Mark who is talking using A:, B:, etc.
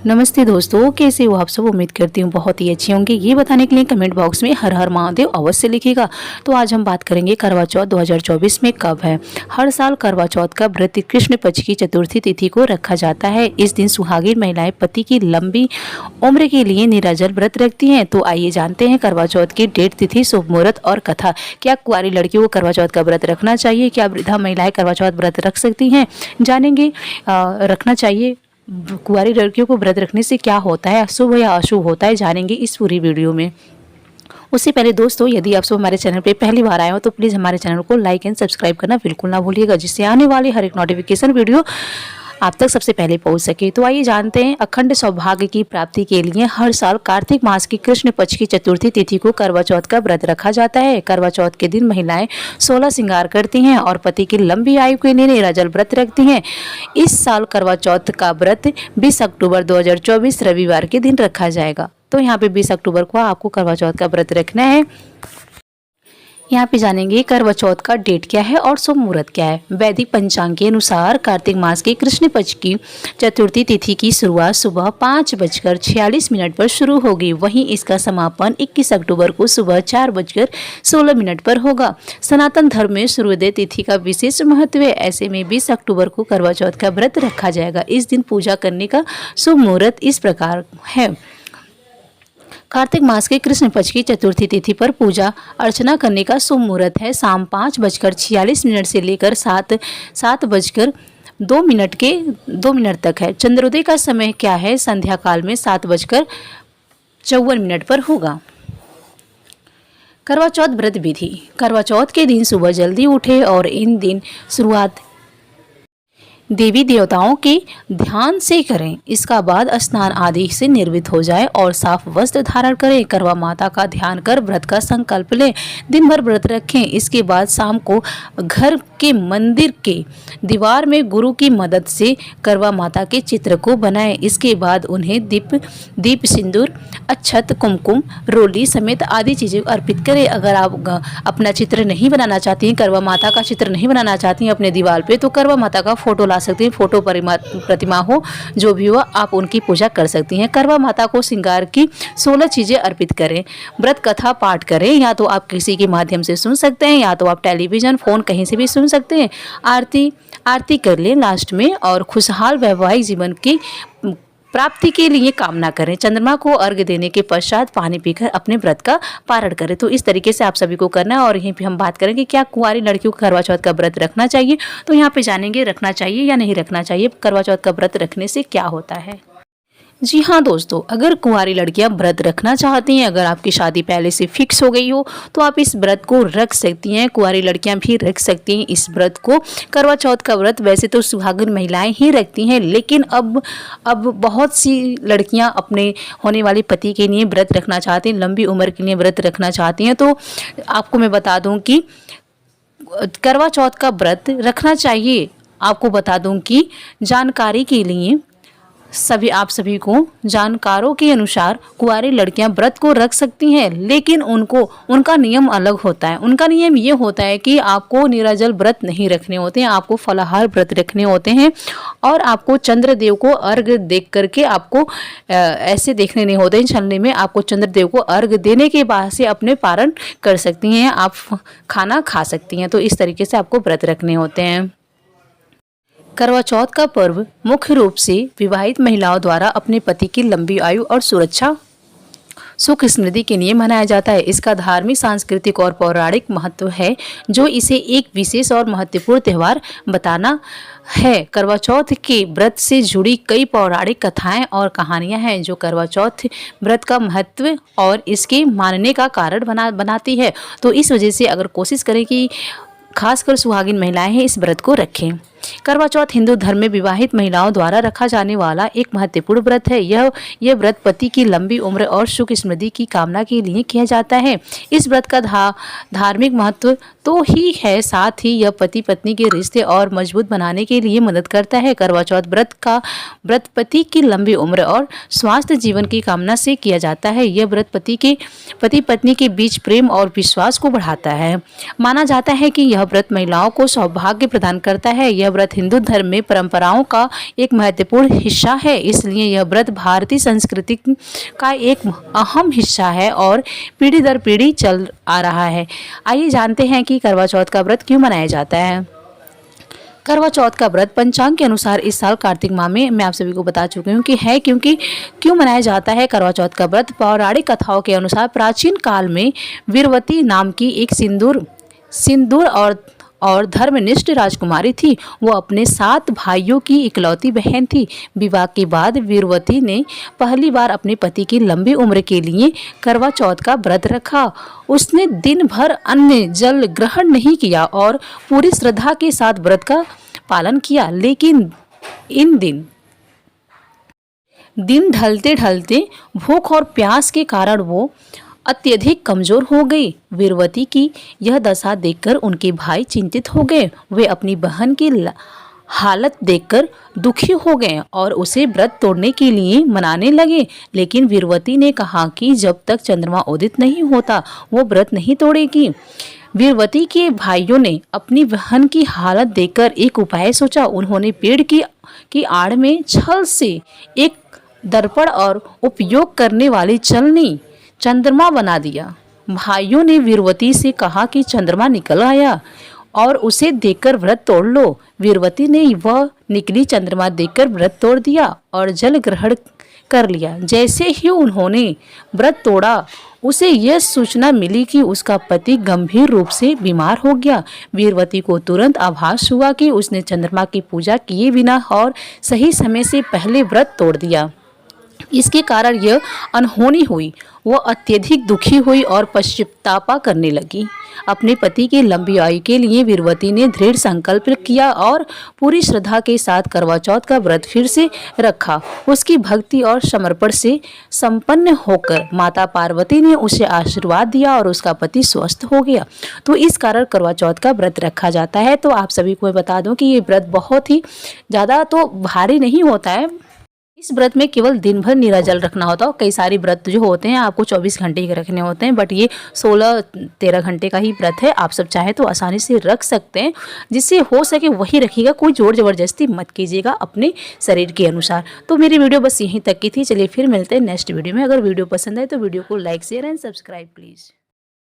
A: नमस्ते दोस्तों, कैसे हो आप सब। उम्मीद करती हूँ बहुत ही अच्छे होंगे। ये बताने के लिए कमेंट बॉक्स में हर हर महादेव अवश्य लिखिएगा। तो आज हम बात करेंगे करवा चौथ 2024 में कब है। हर साल करवा चौथ का व्रत कृष्ण पक्ष की चतुर्थी तिथि को रखा जाता है। इस दिन सुहागिन महिलाएं पति की लंबी उम्र के लिए निराजल व्रत रखती हैं। तो आइए जानते हैं करवा चौथ की डेट, तिथि, शुभ मुहूर्त और कथा। क्या कुंवारी लड़कियों को करवा चौथ का व्रत रखना चाहिए? क्या वृद्धा महिलाएं करवा चौथ व्रत रख सकती हैं? जानेंगे रखना चाहिए। कुंवारी लड़कियों को व्रत रखने से क्या होता है, शुभ या अशुभ होता है, जानेंगे इस पूरी वीडियो में। उससे पहले दोस्तों, यदि आप सब हमारे चैनल पे पहली बार आए हो तो प्लीज़ हमारे चैनल को लाइक एंड सब्सक्राइब करना बिल्कुल ना भूलिएगा, जिससे आने वाली हर एक नोटिफिकेशन वीडियो आप तक सबसे पहले पहुंच सके। तो आइए जानते हैं। अखंड सौभाग्य की प्राप्ति के लिए हर साल कार्तिक मास की कृष्ण पक्ष की चतुर्थी तिथि को करवा चौथ का व्रत रखा जाता है। करवा चौथ के दिन महिलाएं 16 श्रृंगार करती हैं और पति की लंबी आयु के लिए निराजल व्रत रखती हैं। इस साल करवा चौथ का व्रत 20 अक्टूबर 2024 रविवार के दिन रखा जाएगा। तो यहाँ पे 20 अक्टूबर को आपको करवा चौथ का व्रत रखना है। यहाँ पे जानेंगे करवा चौथ का डेट क्या है और शुभ मुहूर्त क्या है। वैदिक पंचांग के अनुसार कार्तिक मास के कृष्ण पक्ष की चतुर्थी तिथि की शुरुआत सुबह 5:46 पर शुरू होगी। वहीं इसका समापन 21 अक्टूबर को सुबह 4:16 पर होगा। सनातन धर्म में सूर्योदय तिथि का विशेष महत्व है। ऐसे में 20 अक्टूबर को करवा चौथ का व्रत रखा जाएगा। इस दिन पूजा करने का शुभ मुहूर्त इस प्रकार है। कार्तिक मास के कृष्ण पक्ष की चतुर्थी तिथि पर पूजा अर्चना करने का शुभ मुहूर्त है शाम 5:46 से लेकर 7:02 तक है। चंद्रोदय का समय क्या है? संध्या काल में 7:54 पर होगा। करवा चौथ व्रत विधि। करवा चौथ के दिन सुबह जल्दी उठे और इन दिन शुरुआत देवी देवताओं के ध्यान से करें। इसका बाद स्नान आदि से निर्वृत्त हो जाए और साफ वस्त्र धारण करें। करवा माता का ध्यान कर व्रत का संकल्प लें। दिन भर व्रत रखें। इसके बाद शाम को घर के मंदिर के दीवार में गुरु की मदद से करवा माता के चित्र को बनाएं। इसके बाद उन्हें दीप सिंदूर, अक्षत, कुमकुम, रोली समेत आदि चीज़ें अर्पित करें। अगर आप अपना चित्र नहीं बनाना चाहती हैं, करवा माता का चित्र नहीं बनाना चाहती हैं अपने दीवार पे, तो करवा माता का फोटो ला सकती हैं। फोटो प्रतिमा हो, जो भी हो, आप उनकी पूजा कर सकती हैं। करवा माता को श्रृंगार की 16 चीज़ें अर्पित करें। व्रत कथा पाठ करें। या तो आप किसी के माध्यम से सुन सकते हैं, या तो आप टेलीविज़न, फ़ोन कहीं से भी सुन सकते हैं। आरती कर लें लास्ट में, और खुशहाल वैवाहिक जीवन की प्राप्ति के लिए कामना करें। चंद्रमा को अर्घ्य देने के पश्चात पानी पीकर अपने व्रत का पारण करें। तो इस तरीके से आप सभी को करना है। और यहीं पे हम बात करेंगे क्या कुंवारी लड़कियों को करवा चौथ का व्रत रखना चाहिए। तो यहाँ पे जानेंगे रखना चाहिए या नहीं रखना चाहिए। करवा चौथ का व्रत रखने से क्या होता है। जी हाँ दोस्तों, अगर कुंवारी लड़कियां व्रत रखना चाहती हैं, अगर आपकी शादी पहले से फिक्स हो गई हो, तो आप इस व्रत को रख सकती हैं। कुंवारी लड़कियां भी रख सकती हैं इस व्रत को। करवा चौथ का व्रत वैसे तो सुहागिन महिलाएं ही रखती हैं, लेकिन अब बहुत सी लड़कियां अपने होने वाले पति के लिए व्रत रखना चाहती हैं, लंबी उम्र के लिए व्रत रखना चाहती हैं। तो आपको मैं बता दूँ कि करवा चौथ का व्रत रखना चाहिए। आपको बता दूँ कि जानकारी के लिए आप सभी को जानकारों के अनुसार कुंवारी लड़कियां व्रत को रख सकती हैं, लेकिन उनका नियम अलग होता है। उनका नियम ये होता है कि आपको निराजल व्रत नहीं रखने होते हैं, आपको फलाहार व्रत रखने होते हैं। और आपको चंद्रदेव को अर्घ्य देख करके आपको ऐसे देखने नहीं होते हैं छलने में। आपको चंद्रदेव को अर्घ्य देने के बाद से अपने पारण कर सकती हैं, आप खाना खा सकती हैं। तो इस तरीके से आपको व्रत रखने होते हैं। करवा चौथ का पर्व मुख्य रूप से विवाहित महिलाओं द्वारा अपने पति की लंबी आयु और सुरक्षा, सुख समृद्धि के लिए मनाया जाता है। इसका धार्मिक, सांस्कृतिक और पौराणिक महत्व है, जो इसे एक विशेष और महत्वपूर्ण त्यौहार बताना है। करवा चौथ के व्रत से जुड़ी कई पौराणिक कथाएं और कहानियां हैं, जो करवा चौथ व्रत का महत्व और इसके मानने का कारण बनाती है। तो इस वजह से अगर कोशिश करें कि खासकर सुहागिन महिलाएं हैं इस व्रत को रखें। करवा चौथ हिंदू धर्म में विवाहित महिलाओं द्वारा रखा जाने वाला एक महत्वपूर्ण व्रत है। यह व्रत पति की लंबी उम्र और सुख समृद्धि की कामना के लिए किया जाता है। इस व्रत का धार्मिक महत्व तो ही है, साथ ही यह पति पत्नी के रिश्ते और मजबूत बनाने के लिए मदद करता है। करवा चौथ व्रत पति की लंबी उम्र और स्वास्थ्य जीवन की कामना से किया जाता है। यह व्रत पति पत्नी के बीच प्रेम और विश्वास को बढ़ाता है। माना जाता है कि यह व्रत महिलाओं को सौभाग्य प्रदान करता है। यह यह व्रत हिंदू धर्म में परंपराओं का एक महत्वपूर्ण हिस्सा है, इसलिए यह व्रत भारतीय संस्कृति का एक अहम हिस्सा है और पीढ़ी दर पीढ़ी चल आ रहा है। आइए जानते हैं कि करवा चौथ का व्रत क्यों मनाया जाता है। करवा चौथ का व्रत पंचांग के अनुसार इस साल कार्तिक माह में मैं आप सभी को बता चुकी हूँ कि है क्योंकि क्यों मनाया जाता है करवा चौथ का व्रत। पौराणिक कथाओं के अनुसार प्राचीन काल में वीरवती नाम की एक सिंदूर और धर्मनिष्ठ राजकुमारी थी। वो अपने 7 भाइयों की इकलौती बहन थी। विवाह के बाद वीरवती ने पहली बार अपने पति की लंबी उम्र के लिए करवा चौथ का व्रत रखा। उसने दिन भर अन्न जल ग्रहण नहीं किया और पूरी श्रद्धा के साथ व्रत का पालन किया। लेकिन इन दिन ढलते ढलते भूख और प्यास के कारण वो अत्यधिक कमजोर हो गई। वीरवती की यह दशा देखकर उनके भाई चिंतित हो गए। वे अपनी बहन की हालत देखकर दुखी हो गए और उसे व्रत तोड़ने के लिए मनाने लगे। लेकिन वीरवती ने कहा कि जब तक चंद्रमा उदित नहीं होता वो व्रत नहीं तोड़ेगी। वीरवती के भाइयों ने अपनी बहन की हालत देखकर एक उपाय सोचा। उन्होंने पेड़ की आड़ में छल से एक दर्पण और उपयोग करने वाली छलनी चंद्रमा बना दिया। भाइयों ने वीरवती से कहा कि चंद्रमा निकल आया और उसे देखकर व्रत तोड़ लो। वीरवती ने वह निकली चंद्रमा देखकर व्रत तोड़ दिया और जल ग्रहण कर लिया। जैसे ही उन्होंने व्रत तोड़ा उसे यह सूचना मिली कि उसका पति गंभीर रूप से बीमार हो गया। वीरवती को तुरंत आभास हुआ कि उसने चंद्रमा की पूजा किए बिना और सही समय से पहले व्रत तोड़ दिया। इसके कारण यह अनहोनी हुई। वो अत्यधिक दुखी हुई और पश्चाताप करने लगी। अपने पति की लंबी आयु के लिए वीरवती ने दृढ़ संकल्प किया और पूरी श्रद्धा के साथ करवा चौथ का व्रत फिर से रखा। उसकी भक्ति और समर्पण से संपन्न होकर माता पार्वती ने उसे आशीर्वाद दिया और उसका पति स्वस्थ हो गया। तो इस कारण करवा चौथ का व्रत रखा जाता है। तो आप सभी को बता दूं कि ये व्रत बहुत ही ज़्यादा तो भारी नहीं होता है। इस व्रत में केवल दिन भर निराजल रखना होता है। कई सारे व्रत जो होते हैं आपको 24 घंटे के रखने होते हैं, बट ये 16-13 घंटे का ही व्रत है। आप सब चाहे तो आसानी से रख सकते हैं, जिससे हो सके वही रखिएगा। कोई जोर ज़बरदस्ती मत कीजिएगा अपने शरीर के अनुसार। तो मेरी वीडियो बस यहीं तक की थी। चलिए फिर मिलते हैं नेक्स्ट वीडियो में। अगर वीडियो पसंद आए तो वीडियो को like share and subscribe please.